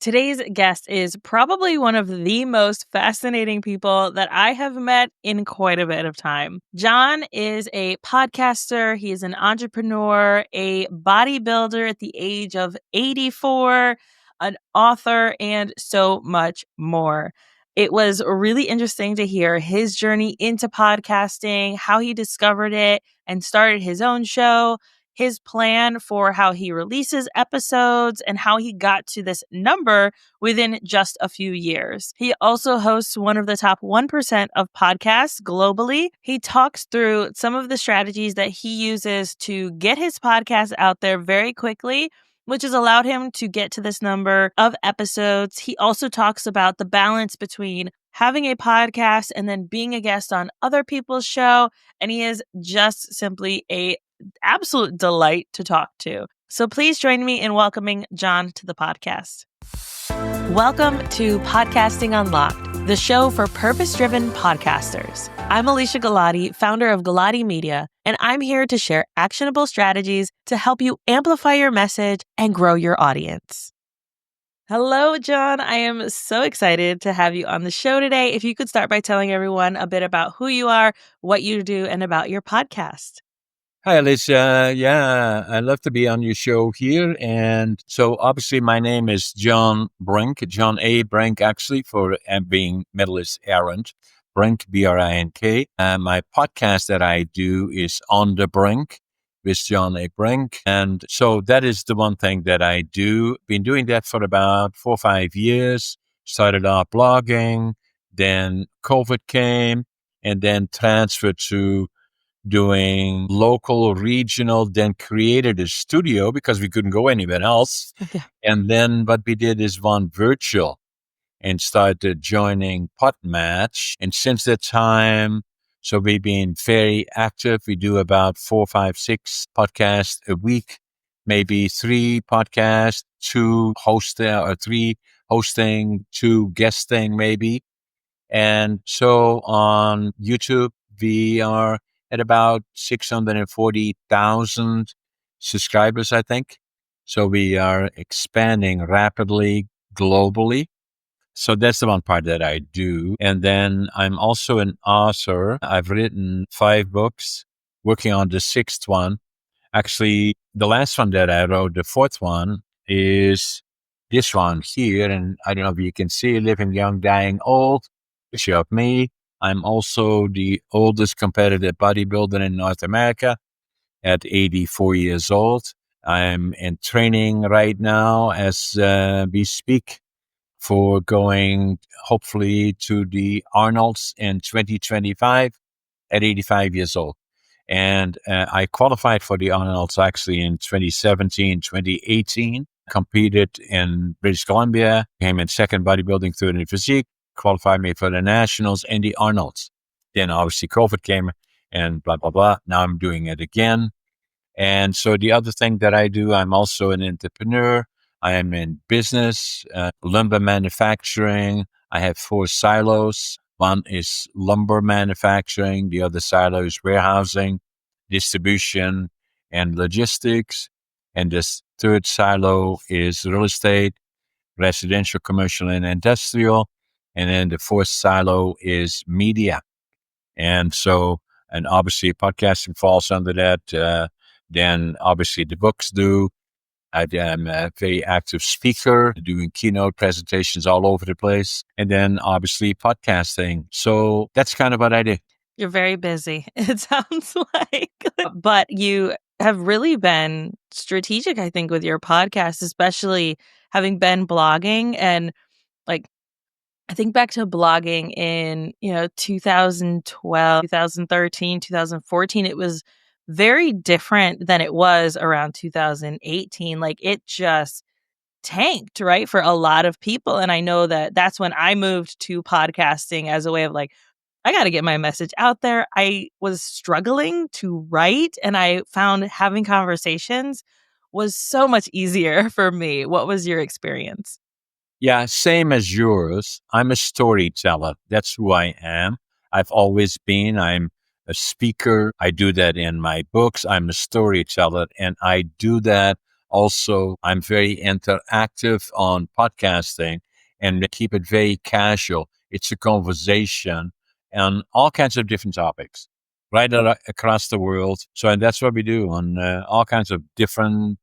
Today's guest is probably one of the most fascinating people that I have met in quite a bit of time. John is a podcaster, he is an entrepreneur, a bodybuilder at the age of 84, an author, and so much more. It was really interesting to hear his journey into podcasting, how he discovered it and started his own show, his plan for how he releases episodes, and how he got to this number within just a few years. He also hosts one of the top 1% of podcasts globally. He talks through some of the strategies that he uses to get his podcast out there very quickly, which has allowed him to get to this number of episodes. He also talks about the balance between having a podcast and then being a guest on other people's show. And he is just simply a absolute delight to talk to. So please join me in welcoming John to the podcast. Welcome to Podcasting Unlocked, the show for purpose-driven podcasters. I'm Alesia Galati, founder of Galati Media, and I'm here to share actionable strategies to help you amplify your message and grow your audience. Hello, John. I am so excited to have you on the show today. If you could start by telling everyone a bit about who you are, what you do, and about your podcast. Hi, Alesia. Yeah, I'd love to be on your show here. And so obviously my name is John Brink, John A. Brink, actually, for being middle is errant. Brink, B-R-I-N-K. My podcast that I do is On the Brink with John A. Brink. And so that is the one thing that I do. Been doing that for about 4 or 5 years. Started off blogging, then COVID came, and then transferred to doing local, regional, then created a studio because we couldn't go anywhere else. Yeah. And then what we did is one virtual and started joining Podmatch. And since that time, so we've been very active. We do about 4, 5, 6 podcasts a week, maybe 3 podcasts, 2 hosting or 3 hosting, 2 guesting maybe. And so on YouTube, we are at about 640,000 subscribers, I think. So we are expanding rapidly globally. So that's the one part that I do. And then I'm also an author. I've written 5 books, working on the 6th one. Actually, the last one that I wrote, the 4th one, is this one here. And I don't know if you can see Living Young, Dying Old. Picture of me. I'm also the oldest competitive bodybuilder in North America at 84 years old. I'm in training right now as we speak for going hopefully to the Arnold's in 2025 at 85 years old. And I qualified for the Arnold's actually in 2017, 2018, competed in British Columbia, came in second bodybuilding third in physique, qualified me for the Nationals and the Arnold's. Then obviously COVID came and blah, blah, blah. Now I'm doing it again. And so the other thing that I do, I'm also an entrepreneur. I am in business, lumber manufacturing. I have 4 silos. One is lumber manufacturing. The other silo is warehousing, distribution, and logistics. And this third silo is real estate, residential, commercial, and industrial. And then the 4th silo is media. And so, and obviously podcasting falls under that. Then obviously the books do. I am a very active speaker, doing keynote presentations all over the place. And then obviously podcasting. So that's kind of what I do. You're very busy, it sounds like. But you have really been strategic, I think, with your podcast, especially having been blogging. And like, I think back to blogging in, 2012, 2013, 2014. It was very different than it was around 2018. Like, it just tanked, right, for a lot of people. And I know that that's when I moved to podcasting as a way of like, I got to get my message out there. I was struggling to write, and I found having conversations was so much easier for me. What was your experience? Yeah, same as yours. I'm a storyteller. That's who I am. I've always been. I'm a speaker. I do that in my books. I'm a storyteller, and I do that Also, I'm very interactive on podcasting and keep it very casual. It's a conversation on all kinds of different topics right across the world. So, and that's what we do on all kinds of different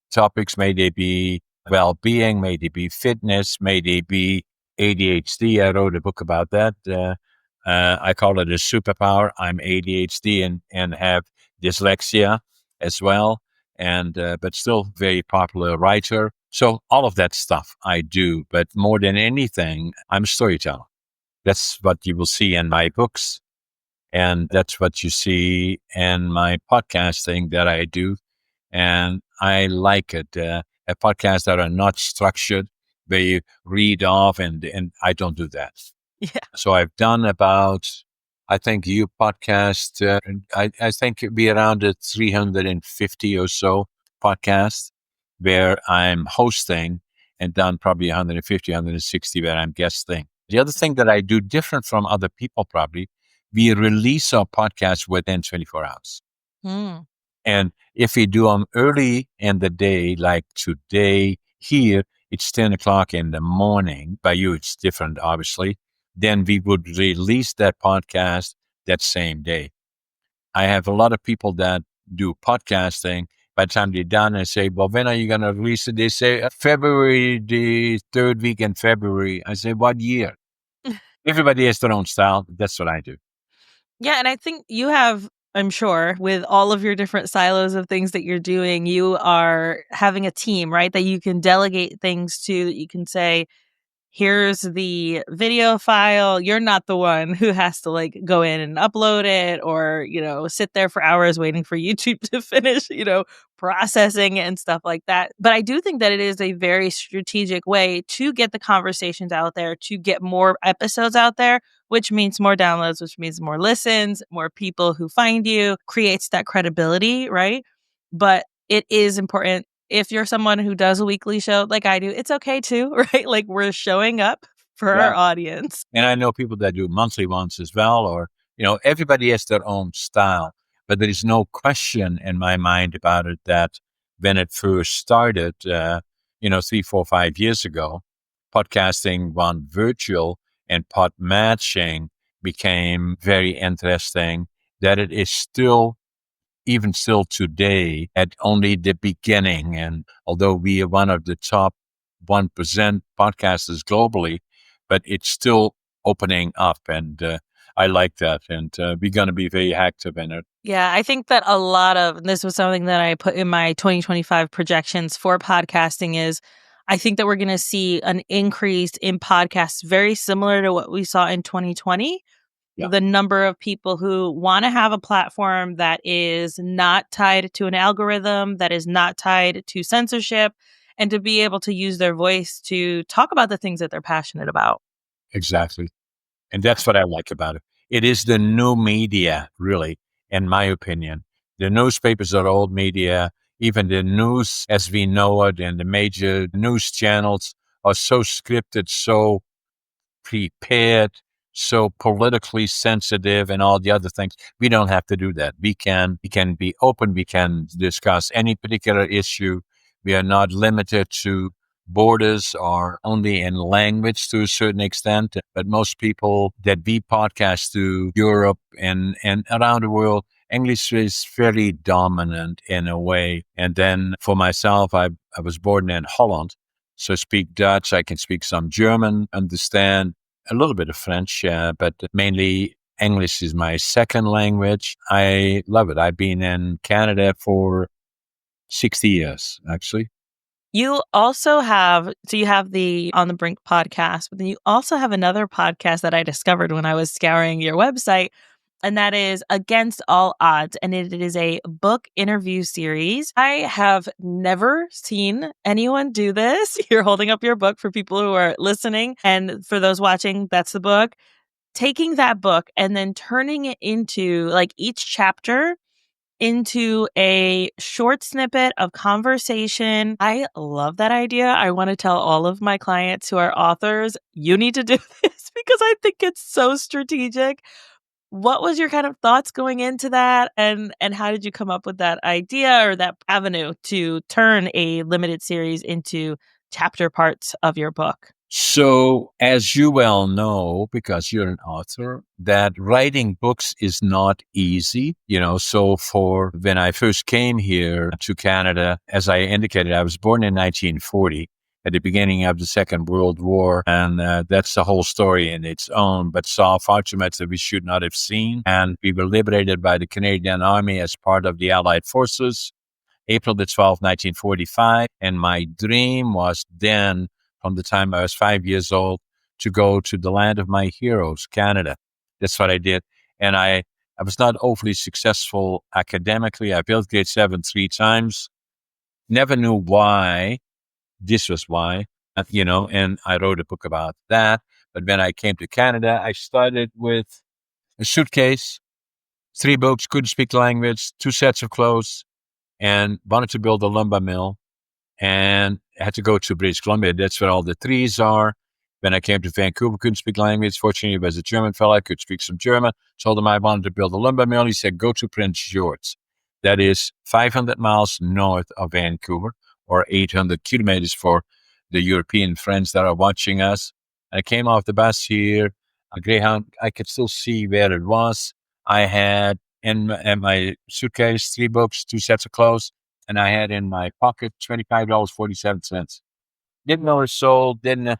topics. May they be well-being, may they be fitness, may they be ADHD. I wrote a book about that. I call it a superpower. I'm ADHD and have dyslexia as well, and but still very popular writer. So all of that stuff I do, but more than anything, I'm a storyteller. That's what you will see in my books, and that's what you see in my podcasting that I do, and I like it. Podcasts that are not structured, where you read off, and I don't do that. Yeah. So I've done about, I think you podcast, I think it'd be around 350 or so podcasts where I'm hosting, and done probably 150, 160 where I'm guesting. The other thing that I do different from other people probably, we release our podcast within 24 hours. Mm. And if we do them early in the day, like today here, it's 10 o'clock in the morning. By you, it's different, obviously. Then we would release that podcast that same day. I have a lot of people that do podcasting. By the time they're done, I say, well, when are you going to release it? They say, February, the third week in February. I say, what year? Everybody has their own style. That's what I do. Yeah, and I think you have, I'm sure, with all of your different silos of things that you're doing, you are having a team, right? That you can delegate things to, that you can say, here's the video file. You're not the one who has to like go in and upload it or, sit there for hours waiting for YouTube to finish, processing it and stuff like that. But I do think that it is a very strategic way to get the conversations out there, to get more episodes out there, which means more downloads, which means more listens, more people who find you, creates that credibility, right? But it is important if you're someone who does a weekly show like I do, it's okay too, right? Like we're showing up for Yeah. our audience. And I know people that do monthly ones as well, or, everybody has their own style. But there is no question in my mind about it that when it first started, 3, 4, 5 years ago, podcasting went virtual and pod matching became very interesting, that it is still, even still today, at only the beginning. And although we are one of the top 1% podcasters globally, but it's still opening up. And I like that. And we're going to be very active in it. Yeah, I think that a lot of this was something that I put in my 2025 projections for podcasting is I think that we're going to see an increase in podcasts very similar to what we saw in 2020. Yeah. The number of people who want to have a platform that is not tied to an algorithm, that is not tied to censorship, and to be able to use their voice to talk about the things that they're passionate about. Exactly. And that's what I like about it. It is the new media, really, in my opinion. The newspapers are old media. Even the news as we know it and the major news channels are so scripted, so prepared, so politically sensitive, and all the other things. We don't have to do that. We can be open. We can discuss any particular issue. We are not limited to borders or only in language to a certain extent. But most people that we podcast to Europe and around the world, English is fairly dominant in a way. And then for myself, I was born in Holland. So I speak Dutch. I can speak some German, understand a little bit of French, but mainly English is my second language. I love it. I've been in Canada for 60 years, actually. You also have, so you have the On the Brink podcast, but then you also have another podcast that I discovered when I was scouring your website, and that is Against All Odds. And it is a book interview series. I have never seen anyone do this. You're holding up your book for people who are listening. And for those watching, that's the book. Taking that book and then turning it into like each chapter into a short snippet of conversation. I love that idea. I want to tell all of my clients who are authors, you need to do this because I think it's so strategic. What was your kind of thoughts going into that, and how did you come up with that idea or that avenue to turn a limited series into chapter parts of your book? So, as you well know, because you're an author, that writing books is not easy. So for when I first came here to Canada, as I indicated, I was born in 1940 at the beginning of the Second World War. And that's the whole story in its own, but saw far too much that we should not have seen. And we were liberated by the Canadian Army as part of the Allied forces. April the 12th, 1945. And my dream was then, from the time I was 5 years old, to go to the land of my heroes, Canada. That's what I did. And I was not overly successful academically. I failed grade 7 3 times. Never knew why. This was why, and I wrote a book about that. But when I came to Canada, I started with a suitcase, 3 books, couldn't speak the language, 2 sets of clothes, and wanted to build a lumber mill, and I had to go to British Columbia. That's where all the trees are. When I came to Vancouver, couldn't speak language. Fortunately, he was a German fellow. I could speak some German. Told him I wanted to build a lumber mill. He said, go to Prince George. That is 500 miles north of Vancouver, or 800 kilometers for the European friends that are watching us. I came off the bus here, a Greyhound. I could still see where it was. I had in my suitcase 3 books, 2 sets of clothes, and I had in my pocket $25.47. Didn't know a soul, didn't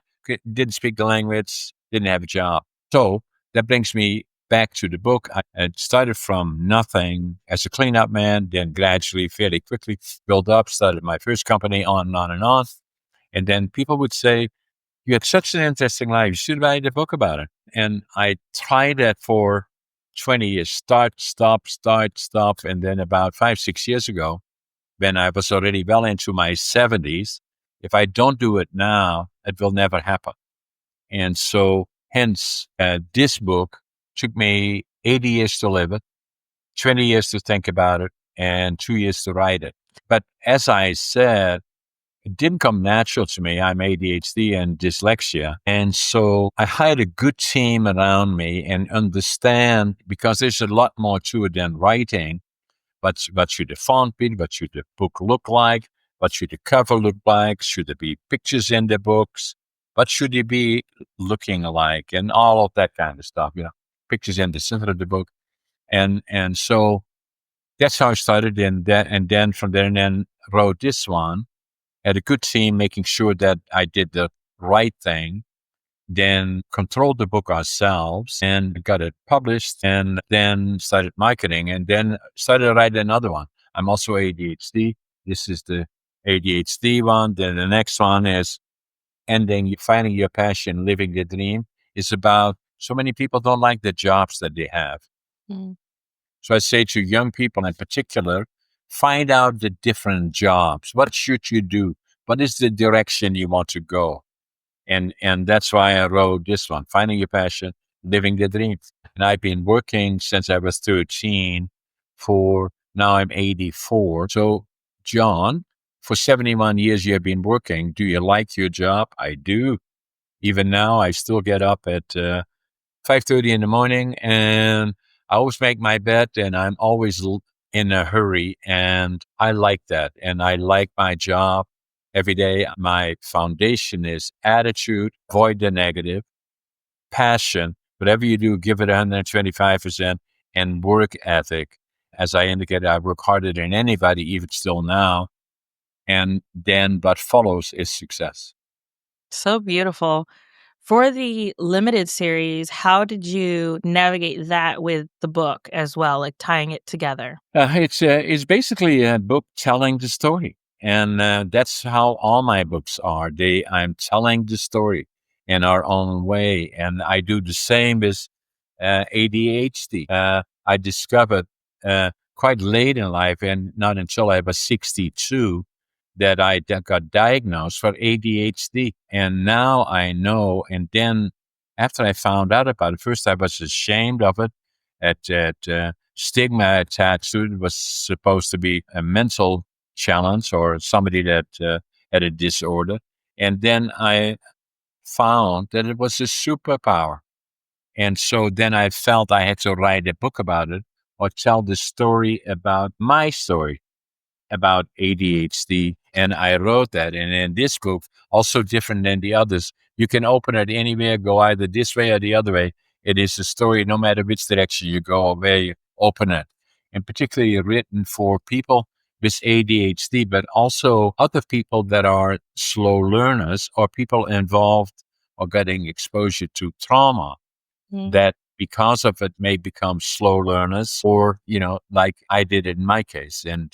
speak the language, didn't have a job. So that brings me back to the book. I started from nothing as a cleanup man, then gradually, fairly quickly built up, started my first company on and on and on. And then people would say, you had such an interesting life. You should write a book about it. And I tried that for 20 years, start, stop, start, stop. And then about 5, 6 years ago, when I was already well into my 70s, if I don't do it now, it will never happen. And so, hence, this book took me 80 years to live it, 20 years to think about it, and 2 years to write it. But as I said, it didn't come natural to me. I'm ADHD and dyslexia. And so I hired a good team around me and understand, because there's a lot more to it than writing. What should the font be? What should the book look like? What should the cover look like? Should there be pictures in the books? What should it be looking like? And all of that kind of stuff, pictures in the center of the book. And so that's how I started. And then from there, and then wrote this one. Had a good team making sure that I did the right thing, then controlled the book ourselves and got it published, and then started marketing, and then started writing another one. I'm also ADHD. This is the ADHD one. Then the next one is finding your passion, living the dream. Is about so many people don't like the jobs that they have. Mm. So I say to young people in particular, find out the different jobs. What should you do? What is the direction you want to go? And that's why I wrote this one, Finding Your Passion, Living the Dream. And I've been working since I was 13 for now I'm 84. So, John, for 71 years you have been working. Do you like your job? I do. Even now, I still get up at 5:30 in the morning, and I always make my bed, and I'm always in a hurry, and I like that, and I like my job every day. My foundation is attitude, avoid the negative, passion. Whatever you do, give it 125%, and work ethic. As I indicated, I work harder than anybody, even still now. And then what follows is success. So beautiful. For the limited series, how did you navigate that with the book as well, like tying it together? It's basically a book telling the story, and that's how all my books are. I'm telling the story in our own way, and I do the same with ADHD. I discovered quite late in life, and not until I was 62, that I got diagnosed for ADHD, and now I know. And then after I found out about it, first I was ashamed of it. At stigma attached to it was supposed to be a mental challenge or somebody that had a disorder. And then I found that it was a superpower. And so then I felt I had to write a book about it or tell the story about my story about ADHD. And I wrote that. And in this book, also different than the others, you can open it anywhere, go either this way or the other way. It is a story, no matter which direction you go or where you open it. And particularly written for people with ADHD, but also other people that are slow learners or people involved or getting exposure to trauma Mhm. that because of it may become slow learners or, like I did in my case. And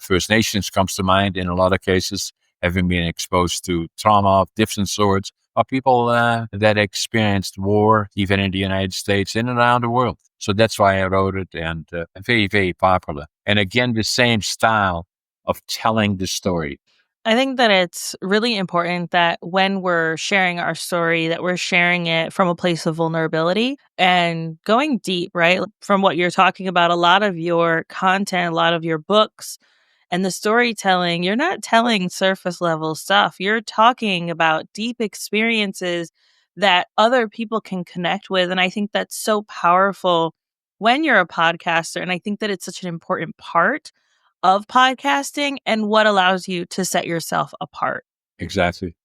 First Nations comes to mind in a lot of cases, having been exposed to trauma of different sorts, or people that experienced war, even in the United States and around the world. So that's why I wrote it, and very, very popular. And again, the same style of telling the story. I think that it's really important that when we're sharing our story, that we're sharing it from a place of vulnerability and going deep, right? From what you're talking about, a lot of your content, a lot of your books and the storytelling, you're not telling surface level stuff. You're talking about deep experiences that other people can connect with. And I think that's so powerful when you're a podcaster. And I think that it's such an important part of podcasting and what allows you to set yourself apart. Exactly.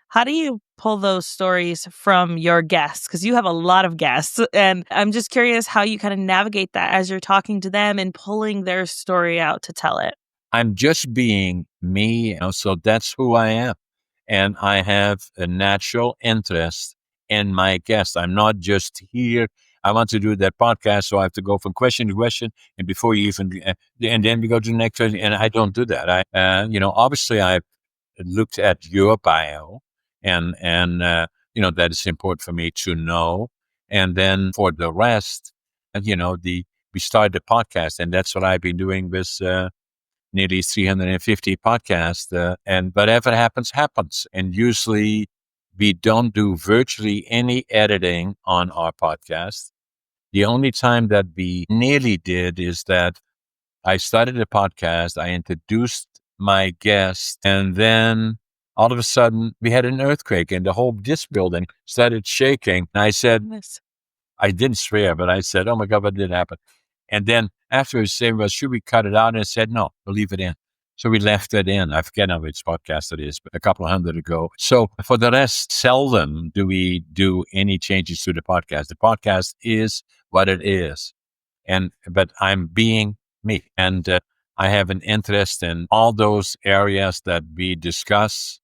How do you pull those stories from your guests? Because you have a lot of guests. And I'm just curious how you kind of navigate that as you're talking to them and pulling their story out to tell it. I'm just being me, so that's who I am. And I have a natural interest in my guest. I'm not just here. I want to do that podcast, so I have to go from question to question, and before you even, and then we go to the next question. And I don't do that. Obviously, I've looked at your bio, and that is important for me to know. And then for the rest, we started the podcast, and that's what I've been doing with. Nearly 350 podcasts. And whatever happens, happens. And usually we don't do virtually any editing on our podcast. The only time that we nearly did is that I started a podcast, I introduced my guest, and then all of a sudden we had an earthquake and the whole this building started shaking. And I said, Yes. I didn't swear, but I said, "Oh my God, what did happen?" And then afterwards, saying, "Well, should we cut it out?" And I said, "No, we'll leave it in." So we left it in. I forget how which podcast it is, but a couple of hundred ago. So for the rest, seldom do we do any changes to the podcast. The podcast is what it is, but I'm being me, and I have an interest in all those areas that we discuss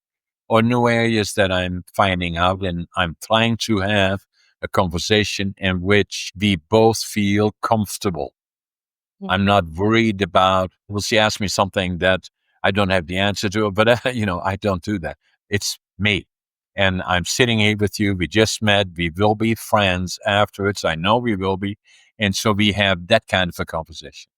or new areas that I'm finding out. And I'm trying to have a conversation in which we both feel comfortable. I'm Mhm. not worried about, will she ask me something that I don't have the answer to? But, I don't do that. It's me. And I'm sitting here with you. We just met. We will be friends afterwards. I know we will be. And so we have that kind of a conversation.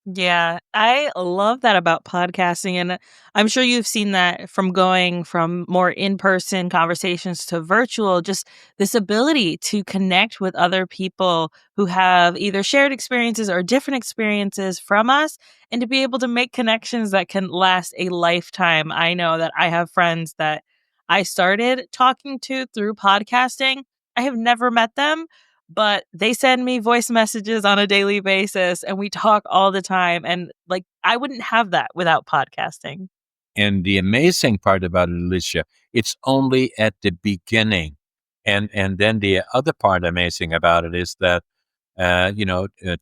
Yeah, I love that about podcasting. And I'm sure you've seen that from going from more in person conversations to virtual, just this ability to connect with other people who have either shared experiences or different experiences from us, and to be able to make connections that can last a lifetime. I know that I have friends that I started talking to through podcasting. I have never met them, but they send me voice messages on a daily basis and we talk all the time. And like, I wouldn't have that without podcasting. And the amazing part about it, Alicia, it's only at the beginning. And then the other part amazing about it is that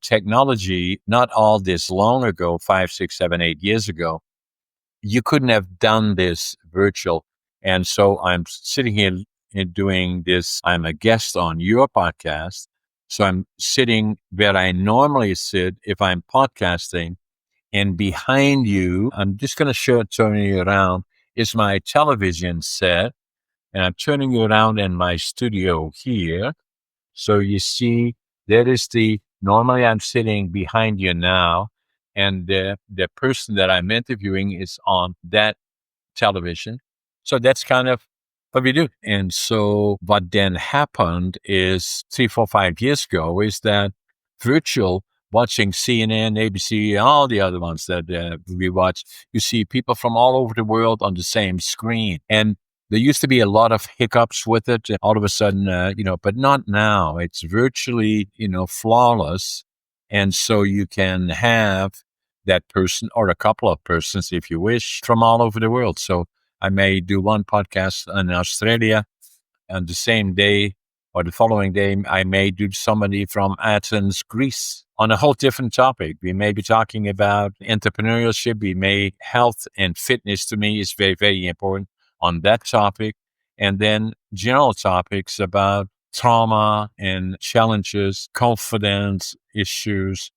technology, not all this long ago, 5, 6, 7, 8 years ago, you couldn't have done this virtual. And so I'm sitting here and doing this. I'm a guest on your podcast. So I'm sitting where I normally sit if I'm podcasting. And behind you, I'm just going to turn you around, is my television set. And I'm turning you around in my studio here. So you see, there is normally I'm sitting behind you now, and the person that I'm interviewing is on that television. So that's kind of what we do. And so what then happened is 3, 4, 5 years ago is that virtual watching CNN, ABC, all the other ones that we watch, you see people from all over the world on the same screen. And There used to be a lot of hiccups with it. All of a sudden, but not now. It's virtually, flawless. And so you can have that person or a couple of persons, if you wish, from all over the world. So I may do one podcast in Australia, and the same day or the following day, I may do somebody from Athens, Greece, on a whole different topic. We may be talking about entrepreneurship. Health and fitness to me is very, very important on that topic. And then general topics about trauma and challenges, confidence issues,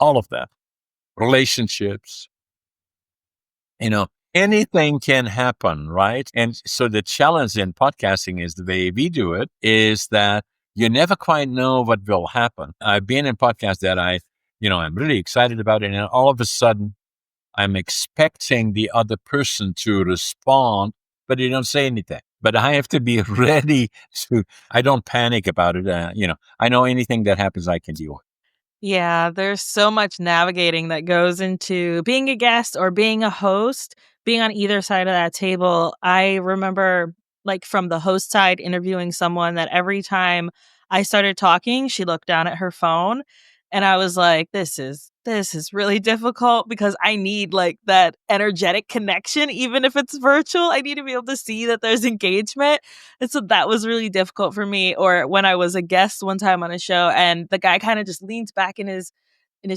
all of that, relationships, anything can happen, right? And so the challenge in podcasting is the way we do it is that you never quite know what will happen. I've been in podcasts that I'm really excited about it. And all of a sudden I'm expecting the other person to respond, but they don't say anything. But I have to be ready I don't panic about it. I know anything that happens, I can deal with. Yeah, there's so much navigating that goes into being a guest or being a host, being on either side of that table. I remember, like, from the host side, interviewing someone that every time I started talking, she looked down at her phone. And I was like, this is really difficult because I need like that energetic connection, even if it's virtual. I need to be able to see that there's engagement. And so that was really difficult for me. Or when I was a guest one time on a show and the guy kind of just leans back in his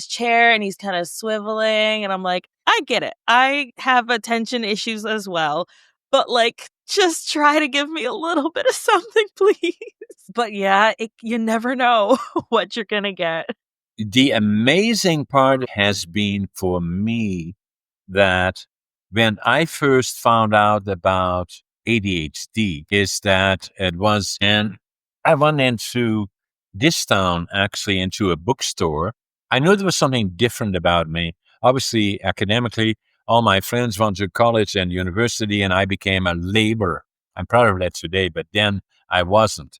chair and he's kind of swiveling and I'm like, I get it. I have attention issues as well. But like just try to give me a little bit of something, please. But yeah, you never know what you're going to get. The amazing part has been for me that when I first found out about ADHD is that and I went into this town, actually into a bookstore. I knew there was something different about me. Obviously, academically, all my friends went to college and university and I became a laborer. I'm proud of that today, but then I wasn't.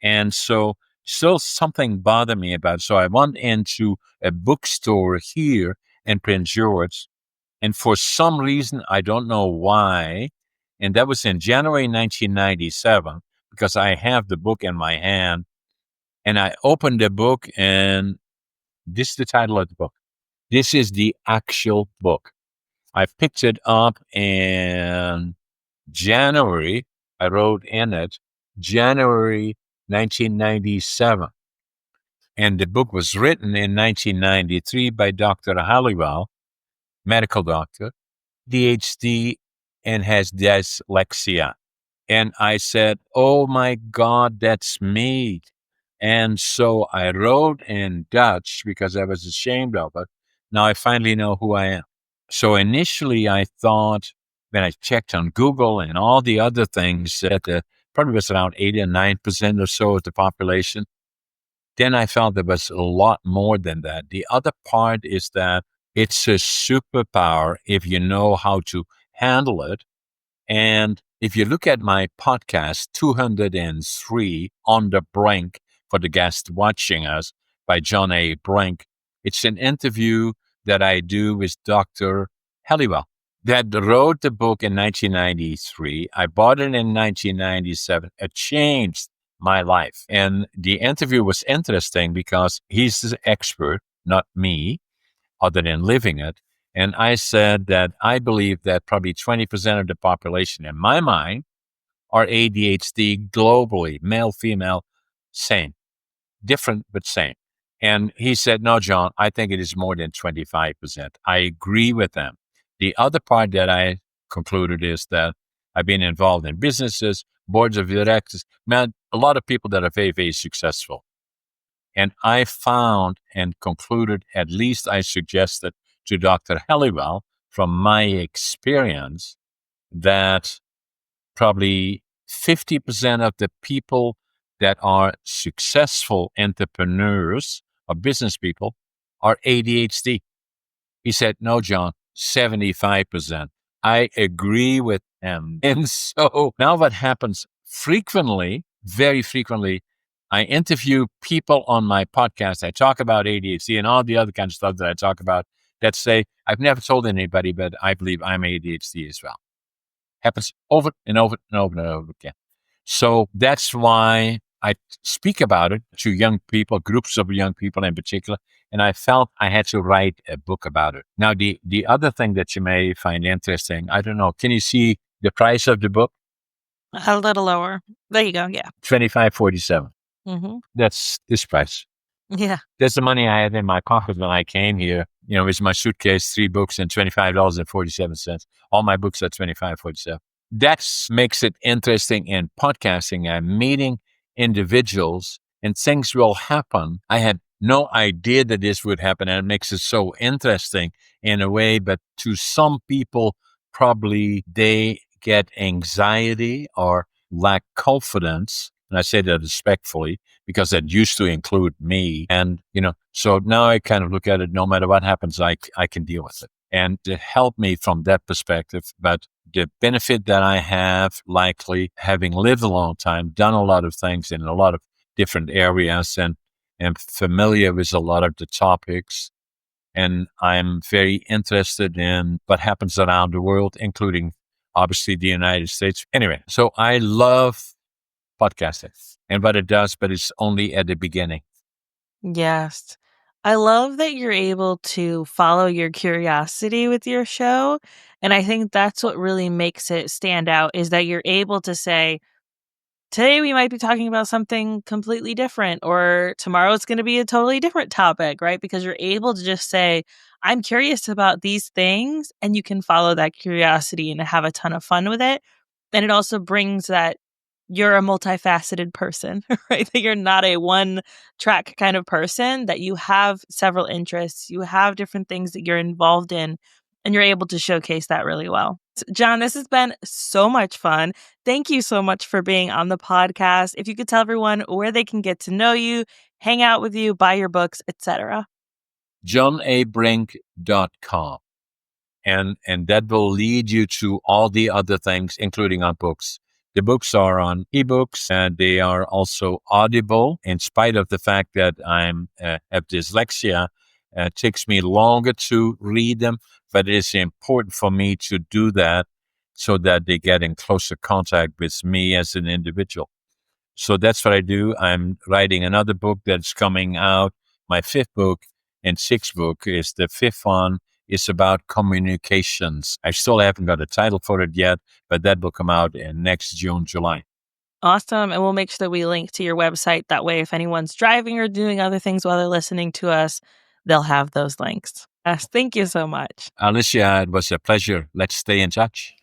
And so still something bothered me about it. So I went into a bookstore here in Prince George. And for some reason, I don't know why, and that was in January 1997, because I have the book in my hand. And I opened the book, and this is the title of the book. This is the actual book. I picked it up in January. I wrote in it January 1997. And the book was written in 1993 by Dr. Halliwell, medical doctor, ADHD, and has dyslexia. And I said, oh my God, that's me. And so I wrote in Dutch because I was ashamed of it. Now I finally know who I am. So initially I thought, when I checked on Google and all the other things, that probably was around 8 or 9% or so of the population. Then I felt there was a lot more than that. The other part is that it's a superpower if you know how to handle it. And if you look at my podcast, 203 on the Brink, for the guest watching us, by John A. Brink, it's an interview that I do with Dr. Halliwell that wrote the book in 1993. I bought it in 1997. It changed my life. And the interview was interesting because he's the expert, not me, other than living it. And I said that I believe that probably 20% of the population, in my mind, are ADHD globally, male, female, same, different, but same. And he said, no, John, I think it is more than 25%. I agree with them. The other part that I concluded is that I've been involved in businesses, boards of directors, man, a lot of people that are very, very successful. And I found and concluded, at least I suggested to Dr. Halliwell from my experience, that probably 50% of the people that are successful entrepreneurs or business people are ADHD. He said, no, John, 75%. I agree with him. And so now what happens frequently, very frequently, I interview people on my podcast. I talk about ADHD and all the other kind of stuff that I talk about that say, I've never told anybody, but I believe I'm ADHD as well. Happens over and over and over and over again. So that's why I speak about it to young people, groups of young people in particular. And I felt I had to write a book about it. Now, the other thing that you may find interesting, I don't know, can you see the price of the book? A little lower. There you go. Yeah. $25.47. Hmm. That's this price. Yeah. That's the money I had in my pocket when I came here. With my suitcase, 3 books, and $25.47. All my books are $25.47. That makes it interesting in podcasting. I'm meeting individuals and things will happen. I had no idea that this would happen, and it makes it so interesting in a way. But to some people, probably they get anxiety or lack confidence. And I say that respectfully because that used to include me. And, so now I kind of look at it, no matter what happens, I can deal with it. And it helped me from that perspective. But the benefit that I have, likely having lived a long time, done a lot of things in a lot of different areas, and am familiar with a lot of the topics. And I'm very interested in what happens around the world, including obviously the United States. Anyway, so I love podcasting and what it does, but it's only at the beginning. Yes. I love that you're able to follow your curiosity with your show. And I think that's what really makes it stand out is that you're able to say, today we might be talking about something completely different, or tomorrow it's going to be a totally different topic, right? Because you're able to just say, I'm curious about these things, and you can follow that curiosity and have a ton of fun with it. And it also brings that you're a multifaceted person, right? That you're not a one track kind of person, that you have several interests, you have different things that you're involved in, and you're able to showcase that really well. John, this has been so much fun. Thank you so much for being on the podcast. If you could tell everyone where they can get to know you, hang out with you, buy your books, etc. JohnABrink.com. And that will lead you to all the other things, including our books. The books are on ebooks, and they are also audible. In spite of the fact that I'm have dyslexia, it takes me longer to read them, but it is important for me to do that so that they get in closer contact with me as an individual. So that's what I do. I'm writing another book that's coming out. My 5th book and 6th book is the 5th one is about communications. I still haven't got a title for it yet, but that will come out in next June, July. Awesome. And we'll make sure that we link to your website. That way, if anyone's driving or doing other things while they're listening to us, they'll have those links. Yes, thank you so much. Alesia, it was a pleasure. Let's stay in touch.